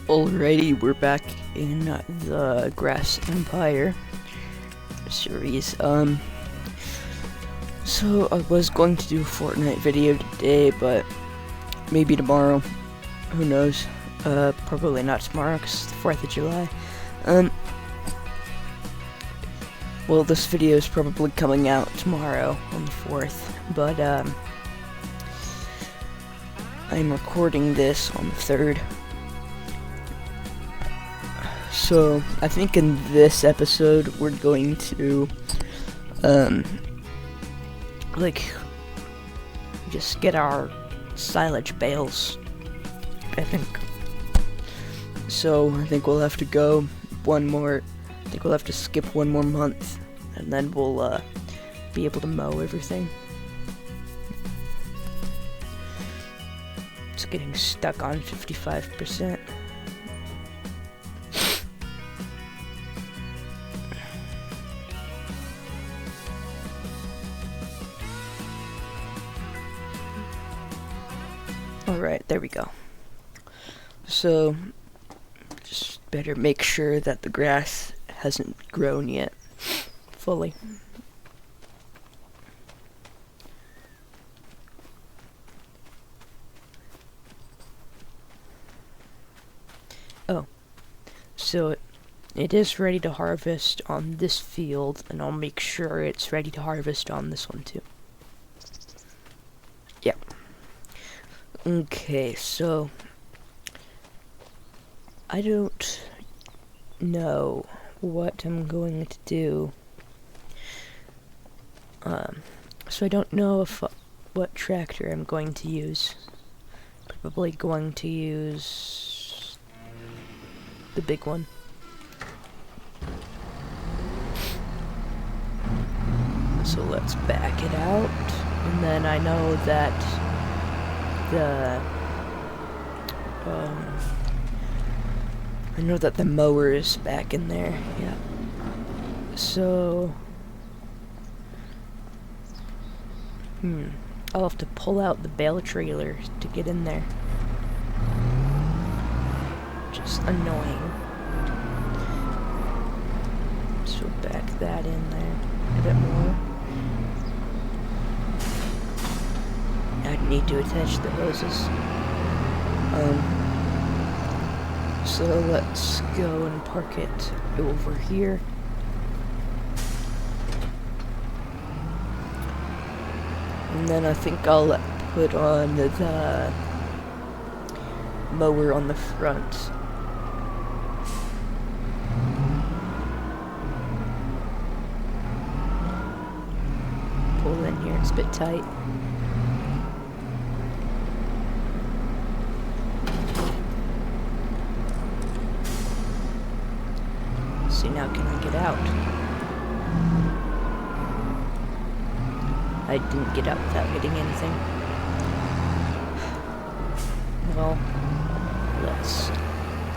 Alrighty, we're back in the Grass Empire series. So I was going to do a Fortnite video today, but maybe tomorrow. Who knows? Probably not tomorrow, because it's the 4th of July. Well, this video is probably coming out tomorrow on the 4th, but, I'm recording this on the 3rd. So, I think in this episode, we're going to, just get our silage bales, I think. So, I think we'll have to go I think we'll have to skip one more month, and then we'll, be able to mow everything. It's getting stuck on 55%. Alright, there we go. So, just better make sure that the grass hasn't grown yet fully. Oh, so it is ready to harvest on this field, and I'll make sure it's ready to harvest on this one too. Yeah. Okay, so I don't know what I'm going to do. So I don't know what tractor I'm going to use. Probably going to use the big one. So let's back it out, and then I know that the mower is back in there, yeah. So, I'll have to pull out the bale trailer to get in there. Just annoying. So back that in there a bit more. I'd need to attach the hoses. So let's go and park it over here. And then I think I'll put on the mower on the front. Pull in here, it's a bit tight. See, now can I get out? I didn't get out without hitting anything. Well, let's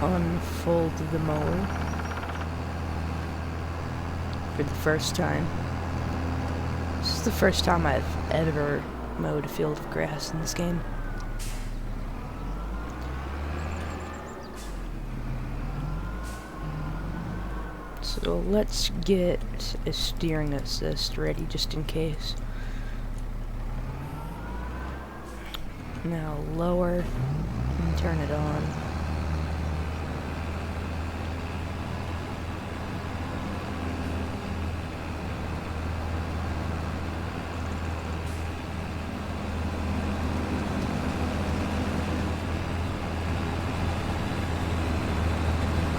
unfold the mower for the first time. This is the first time I've ever mowed a field of grass in this game. So let's get a steering assist ready just in case. Now lower and turn it on.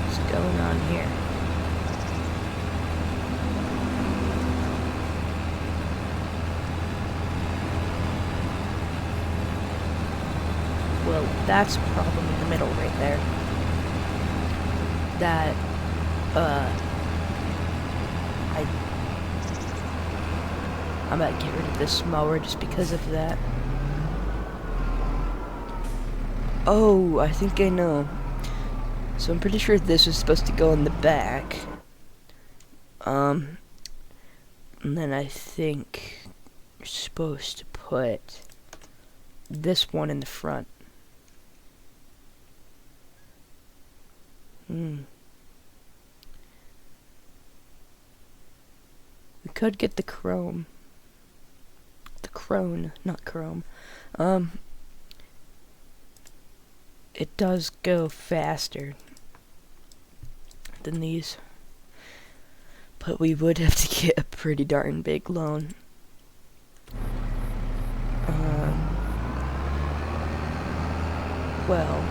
What's going on here? Well, that's a problem in the middle right there. That, I might get rid of this mower just because of that. Oh, I think I know. So I'm pretty sure this is supposed to go in the back. And then I think you're supposed to put this one in the front. could get the chrome. The crone, not chrome. It does go faster than these. But we would have to get a pretty darn big loan. Well,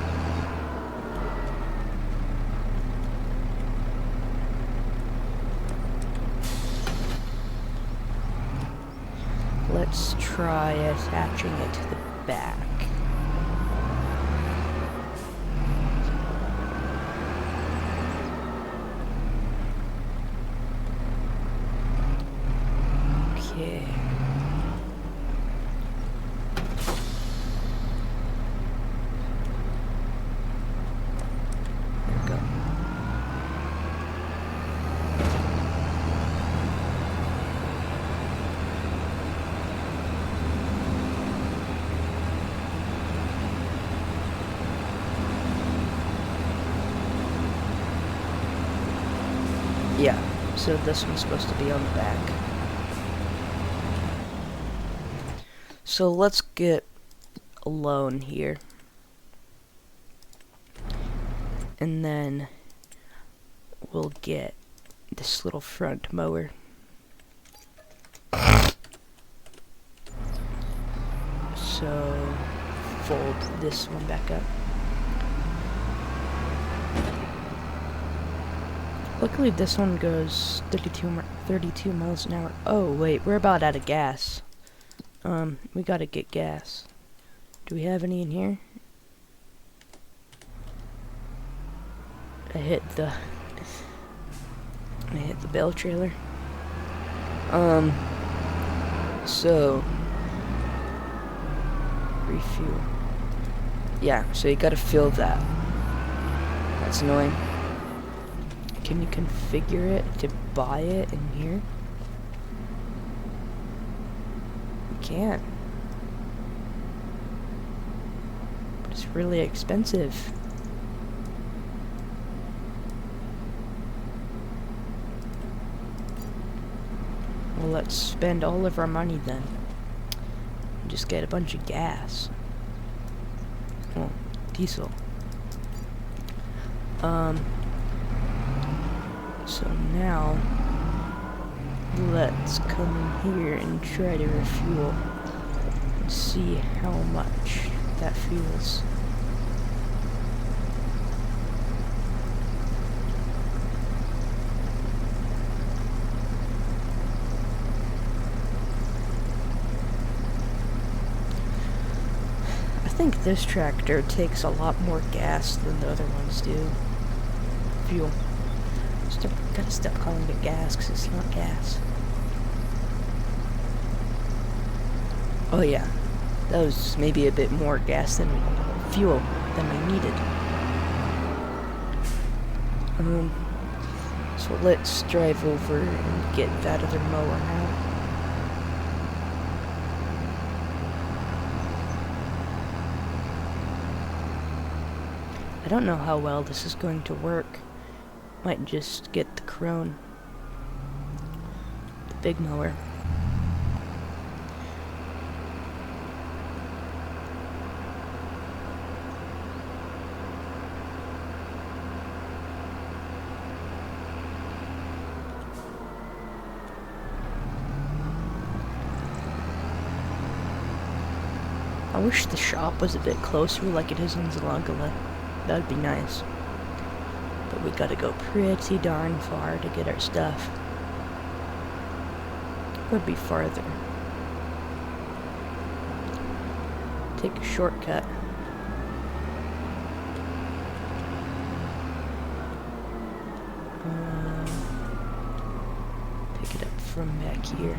let's try attaching it to the back. Okay. There we go. Yeah, so this one's supposed to be on the back. So let's get a loan here. And then we'll get this little front mower. So fold this one back up. Luckily this one goes 32 miles an hour. Oh wait, we're about out of gas. We gotta get gas. Do we have any in here? I hit the bell trailer. So refuel. Yeah, so you gotta fill that. That's annoying. Can you configure it to buy it in here? You can. But it's really expensive. Well, let's spend all of our money then. And just get a bunch of gas. Well, diesel. So now, let's come in here and try to refuel. And see how much that fuels. I think this tractor takes a lot more gas than the other ones do. Fuel. Gotta stop calling it gas, because it's not gas. Oh yeah, that was maybe a bit more gas than fuel than we needed. So let's drive over and get that other mower now. I don't know how well this is going to work. Might just get the crone. The big mower. I wish the shop was a bit closer like it is in Zalangala. That'd be nice. But we gotta go pretty darn far to get our stuff. Would be farther. Take a shortcut. Pick it up from back here.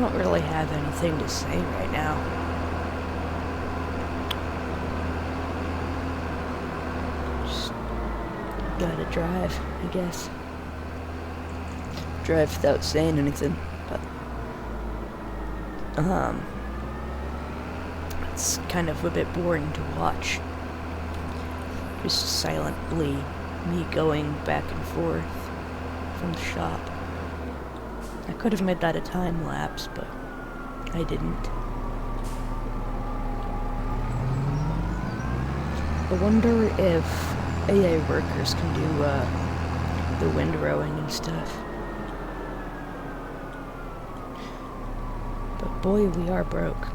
don't really have anything to say right now. Just gotta drive, I guess. Drive without saying anything, but it's kind of a bit boring to watch. Just silently me going back and forth from the shop. I could have made that a time lapse, but I didn't. I wonder if AA workers can do the windrowing and stuff. But boy, we are broke.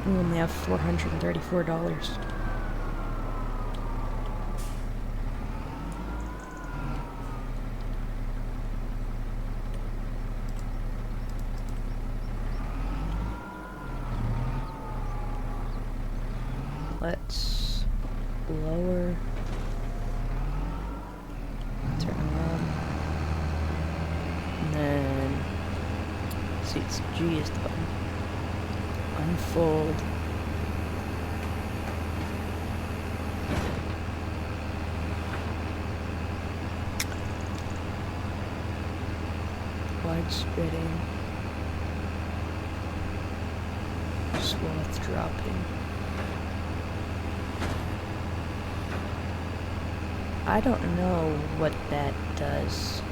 We only have $434. Let's lower, turn around, and then see, it's G is the button. Unfold. Wide spreading. Swath dropping. I don't know what that does.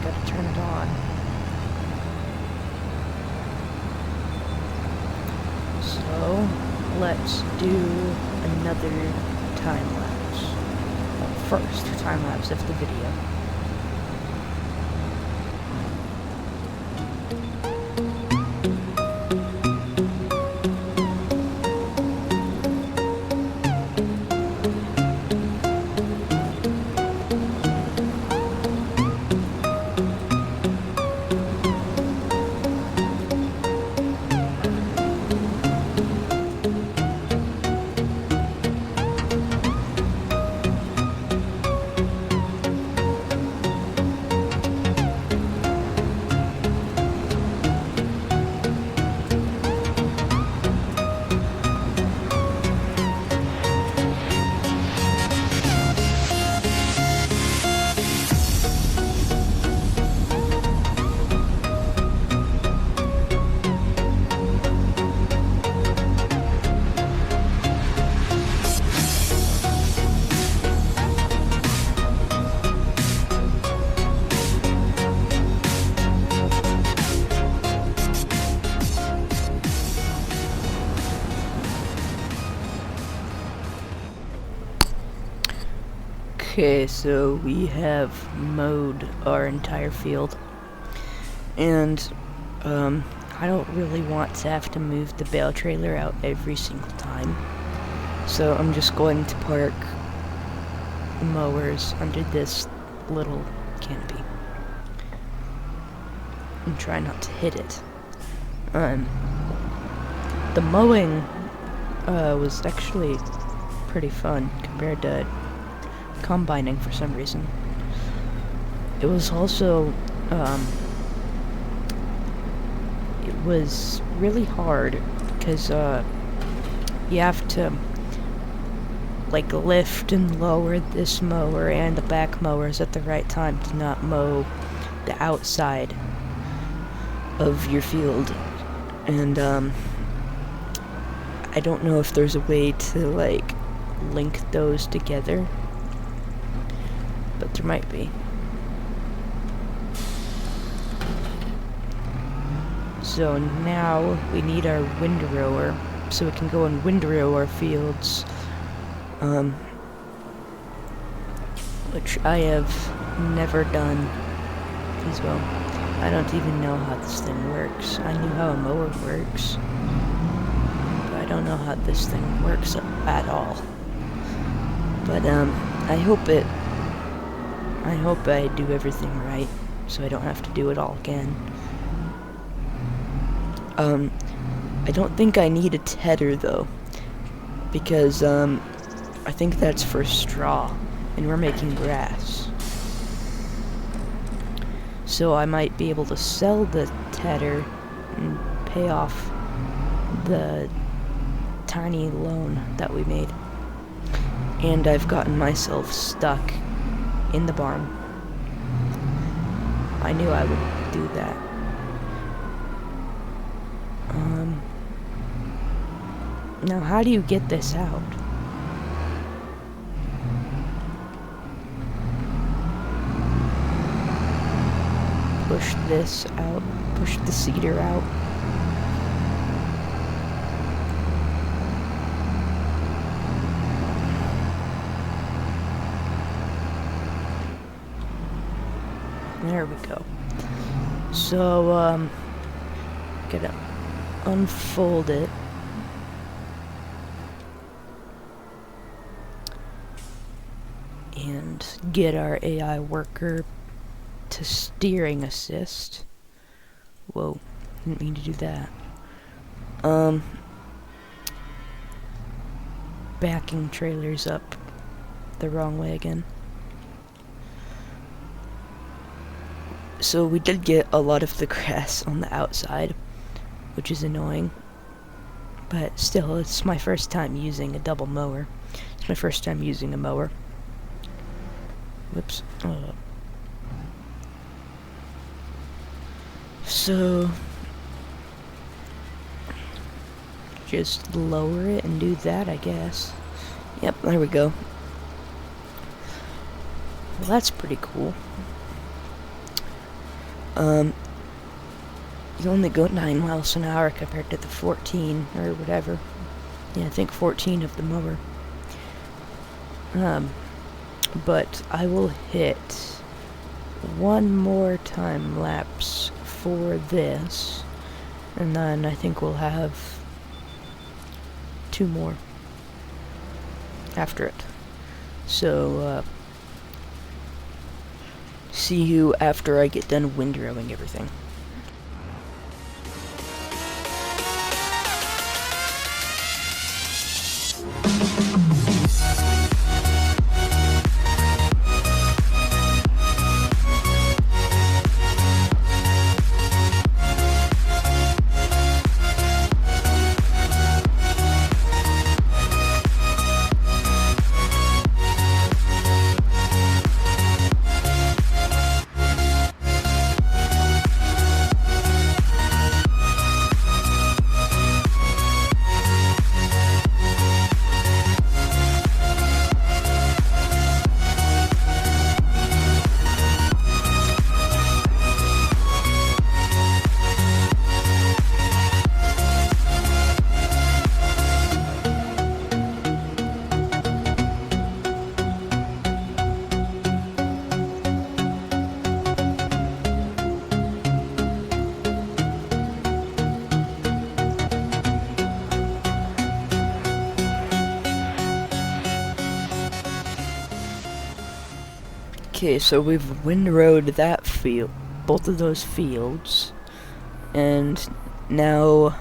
Gotta turn it on. So, let's do another time lapse. Well, first, time lapse of the video. Okay, so we have mowed our entire field, and I don't really want to have to move the bale trailer out every single time, so I'm just going to park the mowers under this little canopy and try not to hit it. The mowing was actually pretty fun compared to combining for some reason. It was also, it was really hard because you have to like lift and lower this mower and the back mowers at the right time to not mow the outside of your field. And I don't know if there's a way to like link those together, but there might be. So now we need our windrower so we can go and windrow our fields, which I have never done as well. I don't even know how this thing works. I knew how a mower works, but I don't know how this thing works at all. But I hope I do everything right, so I don't have to do it all again. I don't think I need a tether though, because I think that's for straw, and we're making grass. So I might be able to sell the tedder and pay off the tiny loan that we made. And I've gotten myself stuck in the barn. I knew I would do that. Now how do you get this out? Push this out, push the cedar out. There we go. So, gotta unfold it. And get our AI worker to steering assist. Whoa, didn't mean to do that. Backing trailers up the wrong way again. So we did get a lot of the grass on the outside, which is annoying. But still, it's my first time using a double mower. It's my first time using a mower. Whoops. So just lower it and do that, I guess. Yep, there we go. Well, that's pretty cool. You only go 9 miles an hour compared to the 14 or whatever. Yeah, I think 14 of the mower. But I will hit one more time lapse for this, and then I think we'll have 2 more after it. So, see you after I get done windrowing everything. Okay, so we've windrowed that field, both of those fields, and now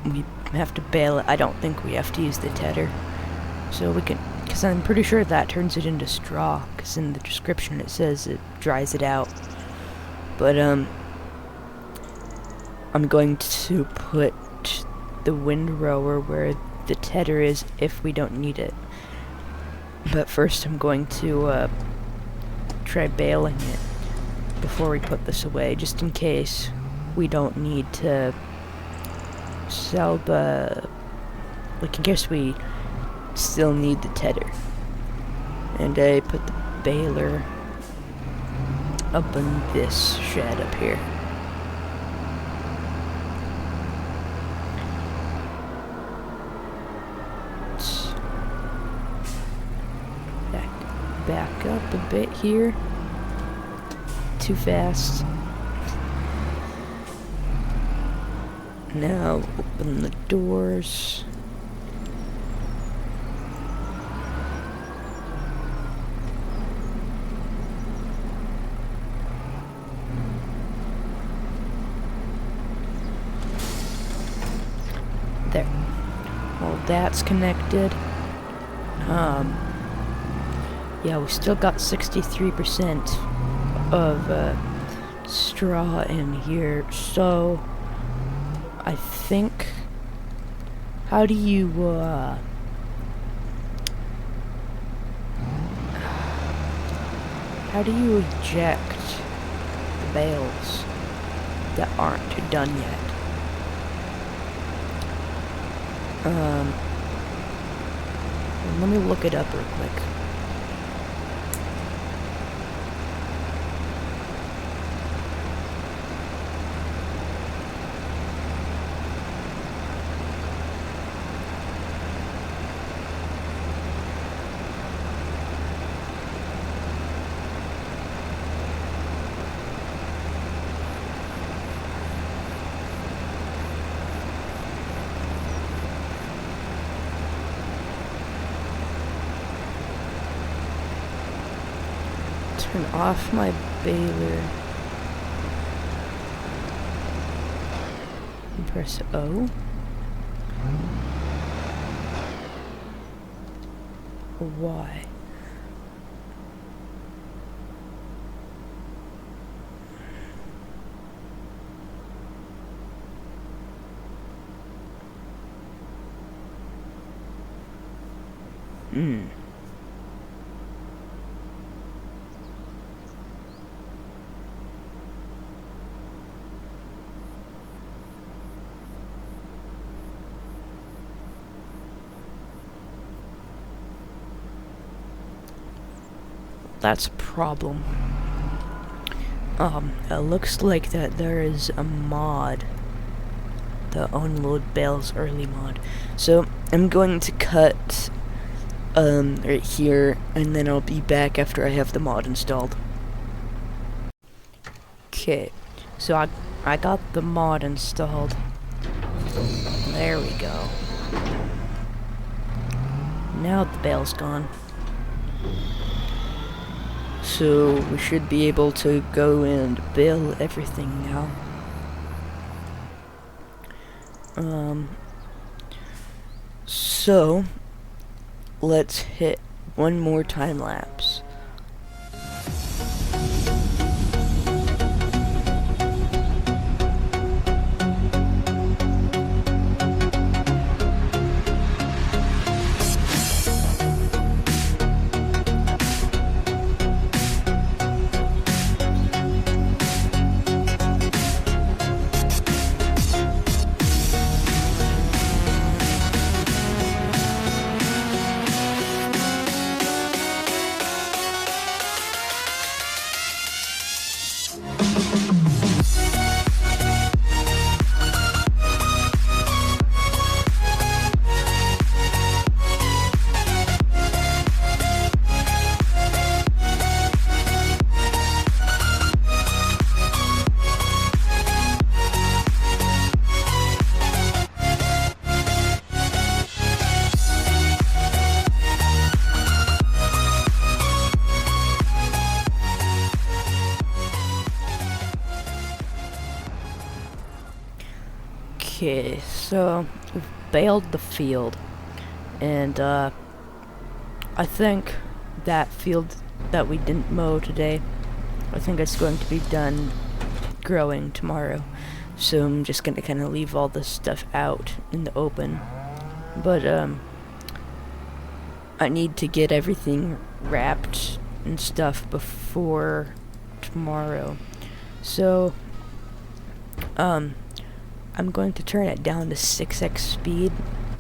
we have to bale it. I don't think we have to use the tedder, so we can, because I'm pretty sure that turns it into straw, because in the description it says it dries it out. But I'm going to put the windrower where the tedder is if we don't need it. But first I'm going to try baling it before we put this away, just in case we don't need to sell the, like, in case we still need the tedder. And I put the baler up in this shed up here. Back up a bit here. Too fast. Now open the doors. There. Well, that's connected. Yeah, we still got 63% of straw in here, so I think, how do you eject the bales that aren't done yet? Let me look it up real quick. Turn off my baler. And press O. Why? That's a problem. It looks like that there is a mod, the unload bales early mod. So I'm going to cut right here, and then I'll be back after I have the mod installed. Okay, so I got the mod installed. There we go. Now the bale's gone. So we should be able to go and bale everything now. So let's hit one more time lapse. Okay, so we've baled the field, and I think that field that we didn't mow today, I think it's going to be done growing tomorrow. So I'm just gonna kind of leave all this stuff out in the open. But I need to get everything wrapped and stuff before tomorrow. So I'm going to turn it down to 6x speed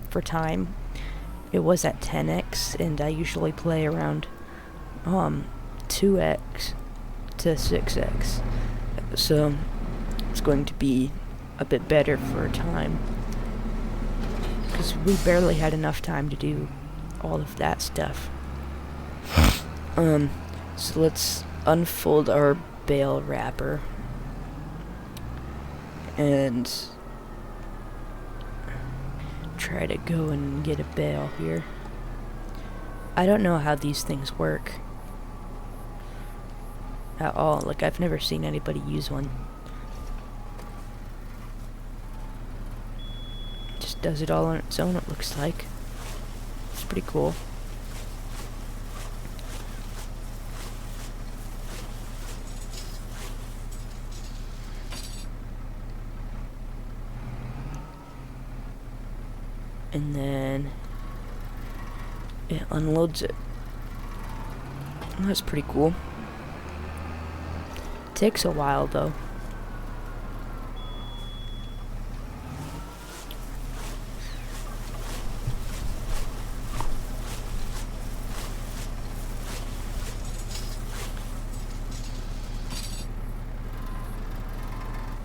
for time. It was at 10x, and I usually play around 2x to 6x. So it's going to be a bit better for time, because we barely had enough time to do all of that stuff. So let's unfold our bale wrapper and try to go and get a bale here. I don't know how these things work at all. Like, I've never seen anybody use one. Just does it all on its own, it looks like. It's pretty cool. and then it unloads it. That's pretty cool. Takes a while though.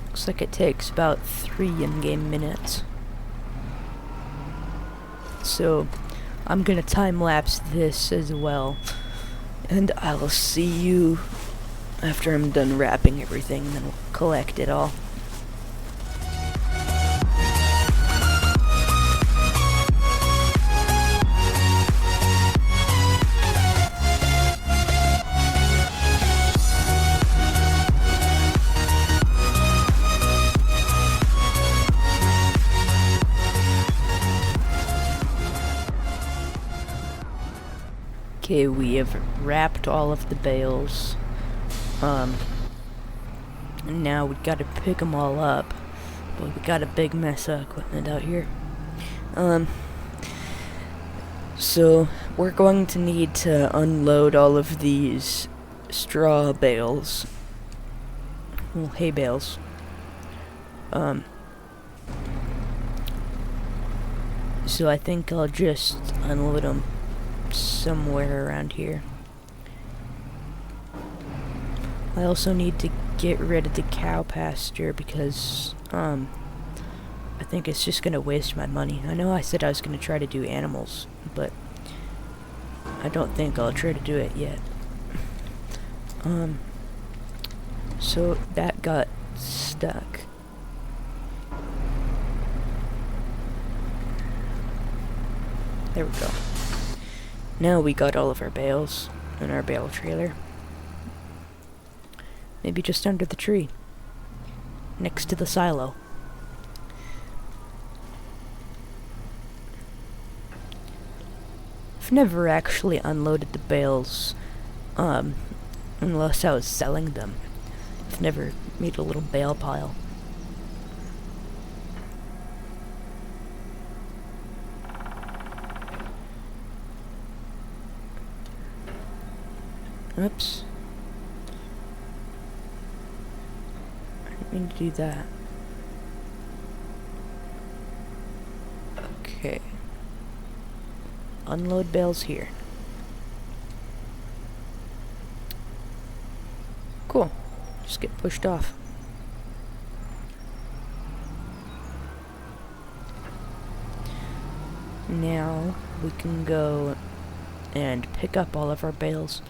Looks like it takes about 3 in-game minutes. So I'm gonna time-lapse this as well, and I'll see you after I'm done wrapping everything, and then we'll collect it all. Okay, we have wrapped all of the bales. And now we gotta pick them all up. But we got a big mess of equipment out here. So we're going to need to unload all of these straw bales. Well, hay bales. So I think I'll just unload them somewhere around here. I also need to get rid of the cow pasture because I think it's just gonna waste my money. I know I said I was gonna try to do animals, but I don't think I'll try to do it yet. So that got stuck. There we go. Now we got all of our bales in our bale trailer. Maybe just under the tree, next to the silo. I've never actually unloaded the bales, unless I was selling them. I've never made a little bale pile. Oops. I didn't mean to do that. Okay. Unload bales here. Cool. Just get pushed off. Now we can go and pick up all of our bales.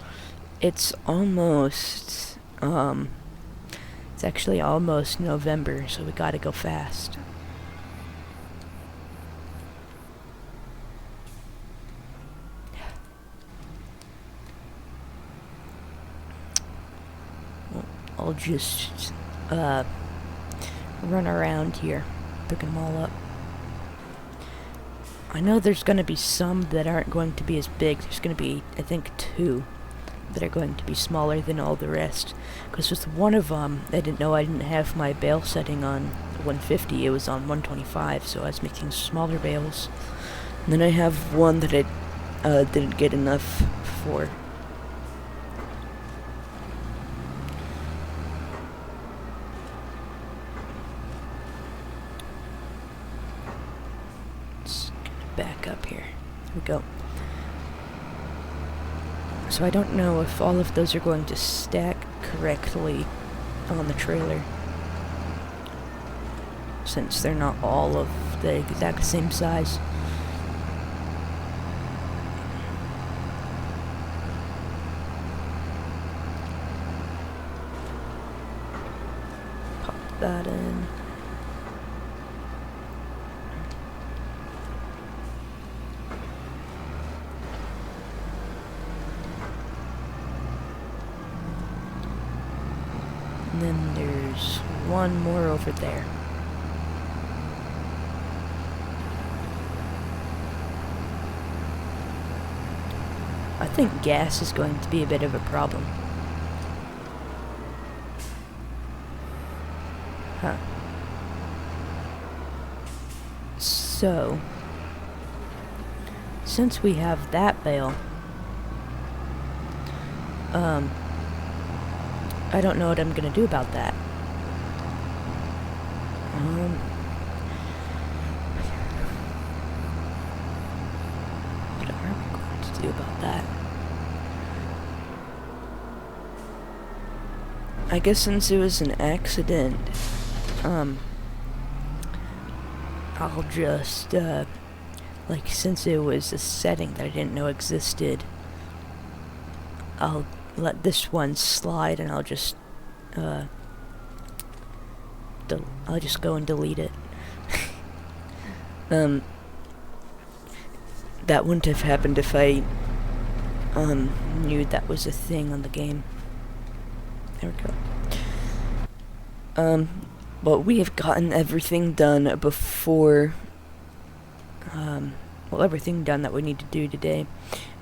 It's almost, it's actually almost November, so we gotta go fast. Well, I'll just, run around here, picking them all up. I know there's gonna be some that aren't going to be as big. There's gonna be, I think, 2. That are going to be smaller than all the rest. Because with one of them, I didn't know I didn't have my bale setting on 150, it was on 125, so I was making smaller bales. And then I have one that I didn't get enough for. Let's get back up here. Here we go. So I don't know if all of those are going to stack correctly on the trailer, since they're not all of the exact same size. Pop that in. And then there's one more over there. I think gas is going to be a bit of a problem. Huh. So, since we have that bale, I don't know what I'm gonna do about that. What are we going to do about that? I guess since it was an accident, I'll just, like, since it was a setting that I didn't know existed, I'll let this one slide and I'll just go and delete it. That wouldn't have happened if I, knew that was a thing on the game. There we go. But we have gotten everything done before, everything done that we need to do today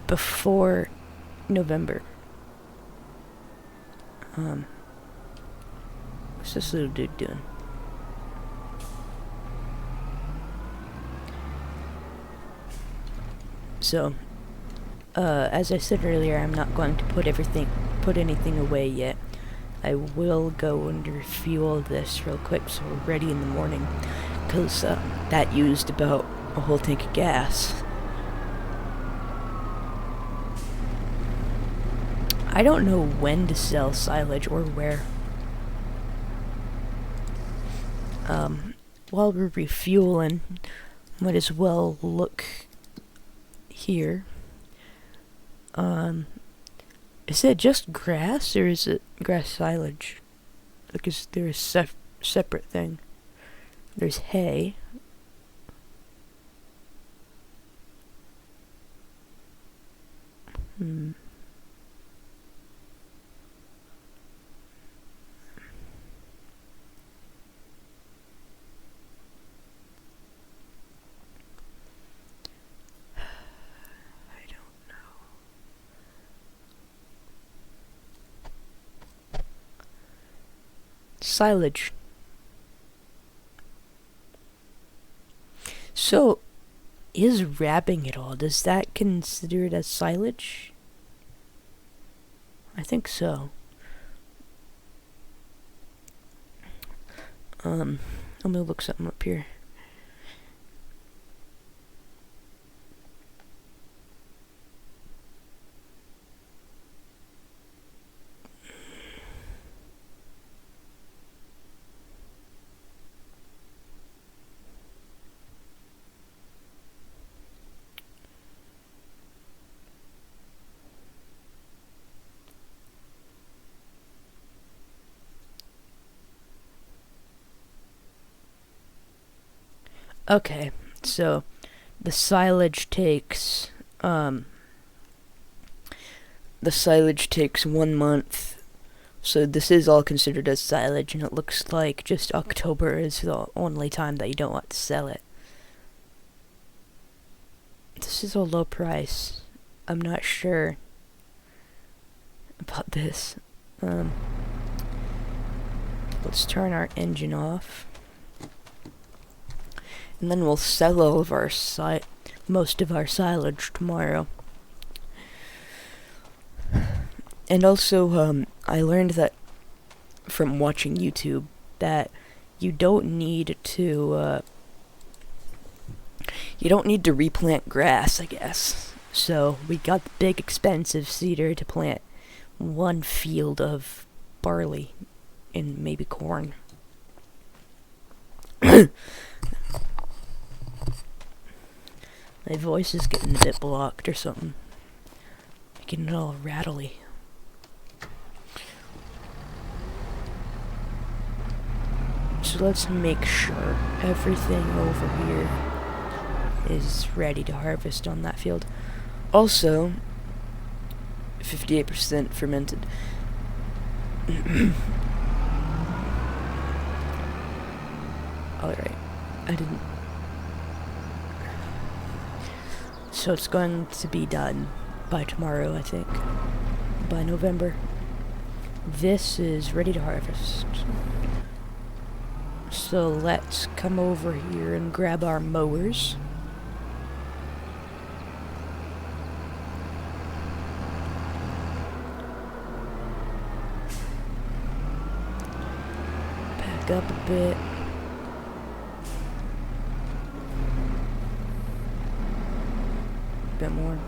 before November. What's this little dude doing? So, as I said earlier, I'm not going to put anything away yet. I will go and refuel this real quick so we're ready in the morning, because that used about a whole tank of gas. I don't know when to sell silage or where. While we're refueling, might as well look here. Is it just grass, or is it grass silage? Because there's a separate thing. There's hay. Silage. So, is wrapping it all, does that consider it as silage? I think so. I'm gonna look something up here. Okay, so the silage takes 1 month, so this is all considered as silage, and it looks like just October is the only time that you don't want to sell it. This is a low price. I'm not sure about this. Let's turn our engine off. And then we'll sell all of our most of our silage tomorrow. And also, I learned that from watching YouTube that you don't need to replant grass, I guess. So we got the big expensive seeder to plant 1 field of barley and maybe corn. My voice is getting a bit blocked or something. Getting it all rattly. So let's make sure everything over here is ready to harvest on that field. Also, 58% fermented. Alright, I didn't. So it's going to be done by tomorrow, I think. By November. This is ready to harvest. So let's come over here and grab our mowers. back up a bit. Bit more.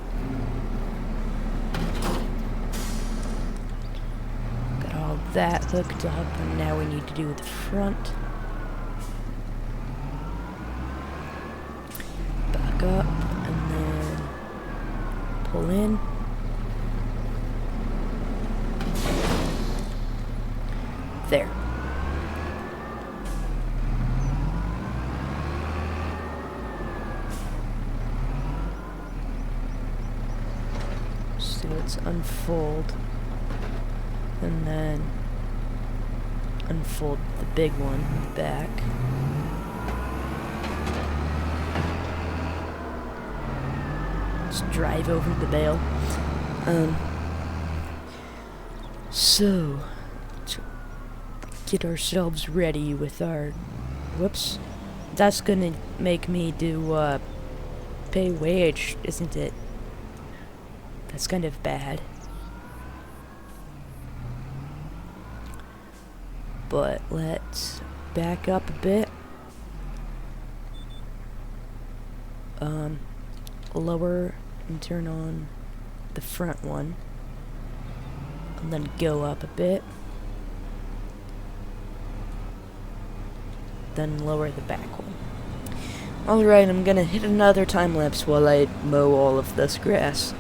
Got all that hooked up, and now we need to do the front. Back up, and then pull in. There. So let's unfold, and then unfold the big one back. Let's drive over the bale. So to get ourselves ready with our, whoops, that's gonna make me do pay wage, isn't it? That's kind of bad. But let's back up a bit. Lower and turn on the front one. And then go up a bit. Then lower the back one. Alright, I'm gonna hit another time lapse while I mow all of this grass.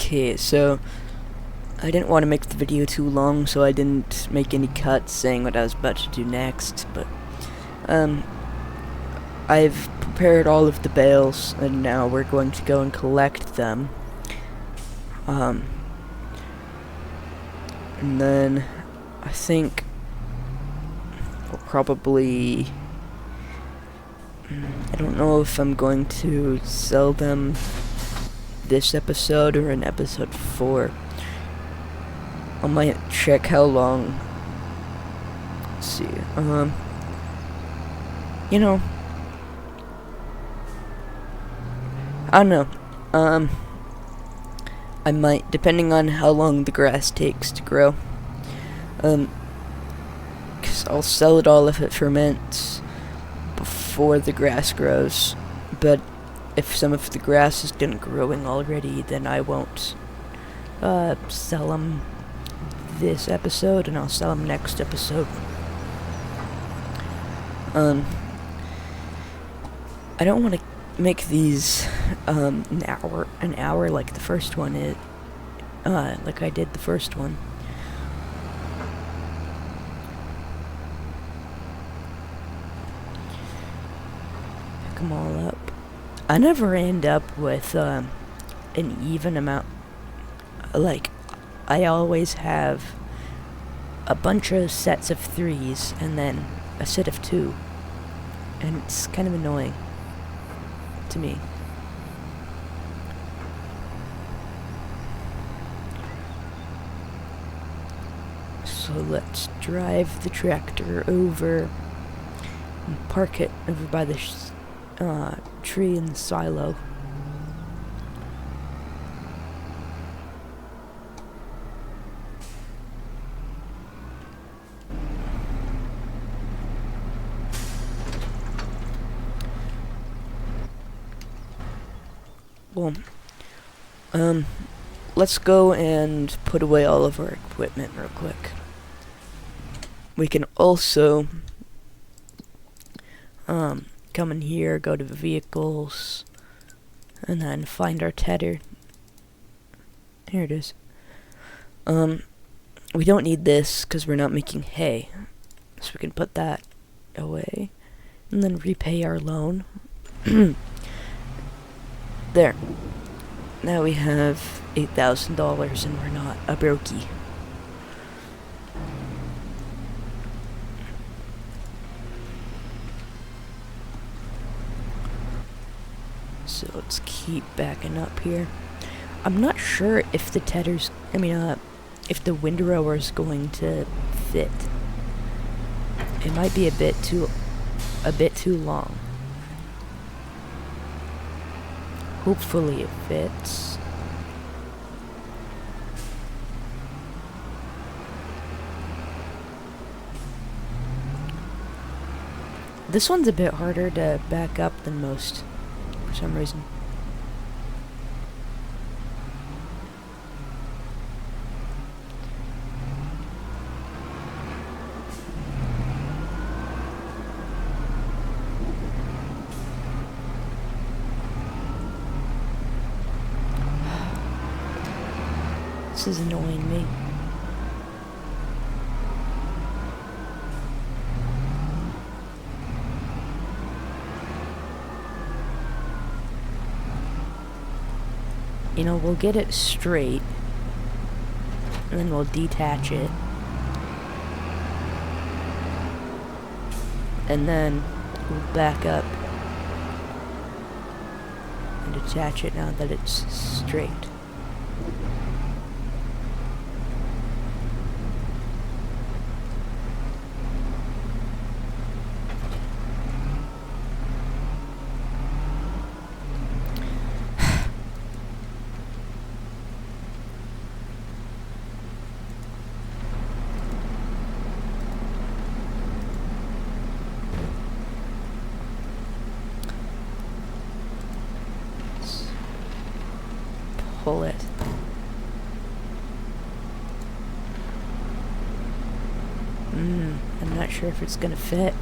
Okay, so I didn't want to make the video too long, so I didn't make any cuts saying what I was about to do next, but I've prepared all of the bales, and now we're going to go and collect them. And then I think probably... I don't know if I'm going to sell them this episode or in episode 4. I might check how long. Let's see. You know, I don't know. I might, depending on how long the grass takes to grow. Because I'll sell it all if it ferments before the grass grows. But if some of the grass is done growing already, then I won't sell them this episode, and I'll sell them next episode. I don't want to make these an hour like the first one is, like I did the first one. Pick them all up. I never end up with an even amount. Like, I always have a bunch of sets of 3s and then a set of 2, and it's kind of annoying to me. So let's drive the tractor over and park it over by the tree in the silo. Well, let's go and put away all of our equipment real quick. We can also, come in here, go to vehicles, and then find our tedder. Here it is. We don't need this because we're not making hay, so we can put that away, and then repay our loan. There. Now we have $8,000 and we're not a brokey. So let's keep backing up here. I'm not sure if the tedder's, if the windrower is going to fit. It might be a bit too long. Hopefully it fits. This one's a bit harder to back up than most, for some reason. This is annoying me. You know, we'll get it straight, and then we'll detach it. And then we'll back up and attach it now that it's straight. Pull it. I'm not sure if it's gonna fit.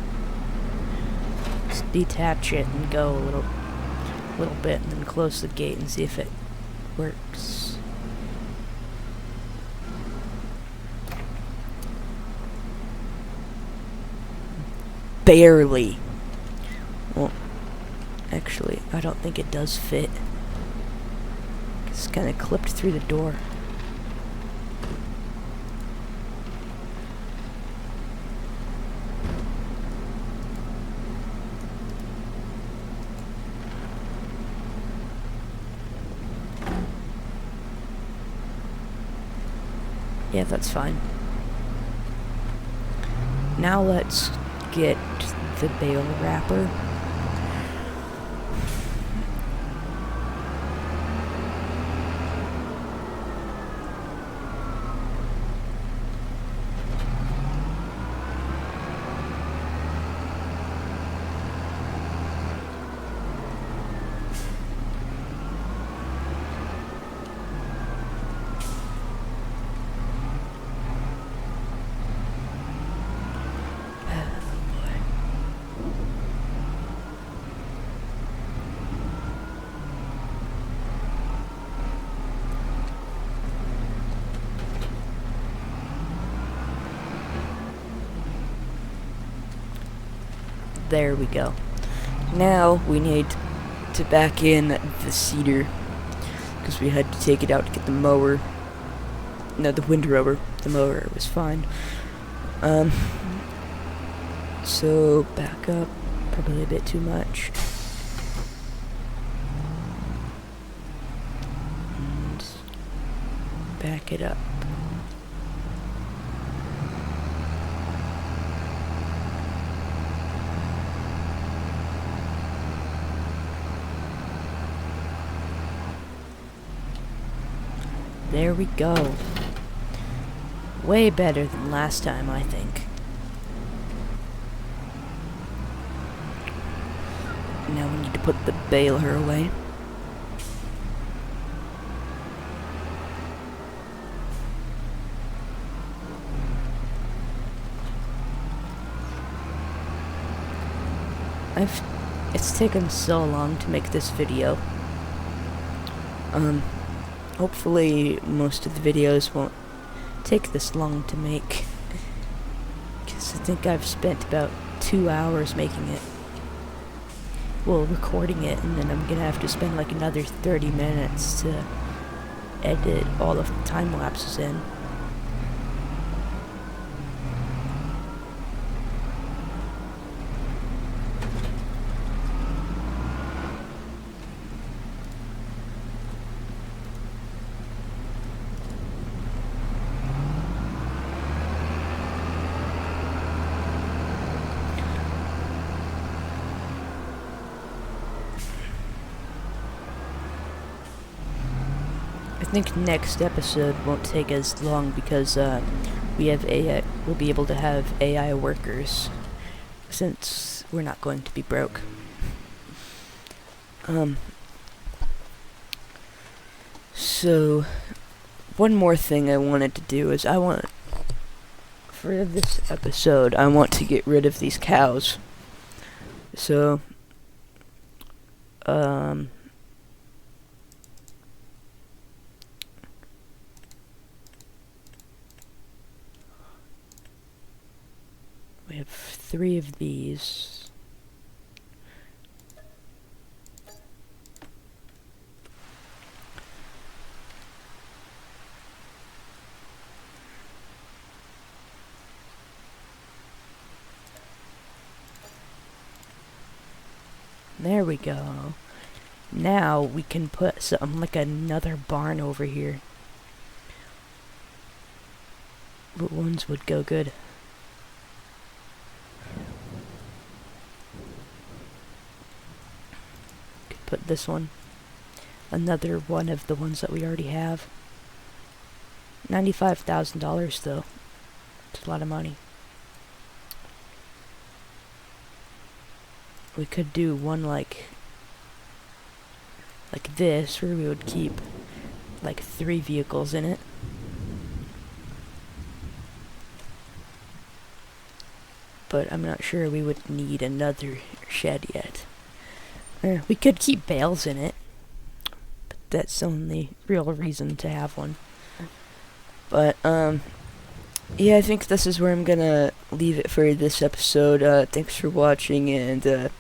Let's detach it and go a little bit and then close the gate and see if it works. Barely. Well, actually, I don't think it does fit. It's kind of clipped through the door. Yeah, that's fine. Now let's get the bale wrapper. There we go. Now we need to back in the cedar, because we had to take it out to get the mower. No, the windrower. The mower was fine. So back up, probably a bit too much. And back it up. There we go. Way better than last time, I think. Now we need to put the baler away. It's taken so long to make this video. Hopefully most of the videos won't take this long to make, because I think I've spent about 2 hours making it. Well, recording it, and then I'm gonna have to spend like another 30 minutes to edit all of the time lapses in. I think next episode won't take as long because we have we'll be able to have AI workers, since we're not going to be broke. So one more thing I wanted to do is for this episode I want to get rid of these cows. So we have 3 of these. There we go. Now we can put something like another barn over here. What ones would go good? Put this one. Another one of the ones that we already have. $95,000 though. It's a lot of money. We could do one like this, where we would keep like 3 vehicles in it. But I'm not sure we would need another shed yet. We could keep bales in it, but that's the only real reason to have one. But, yeah, I think this is where I'm gonna leave it for this episode. Thanks for watching, and, don't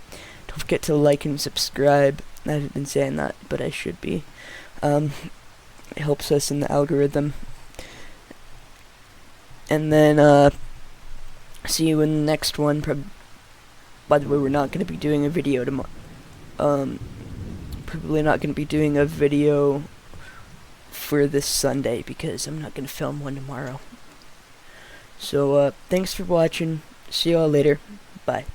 forget to like and subscribe. I haven't been saying that, but I should be. It helps us in the algorithm. And then, see you in the next one. By the way, we're not gonna be doing a video tomorrow. Probably not going to be doing a video for this Sunday because I'm not going to film one tomorrow. So, thanks for watching. See y'all later. Bye.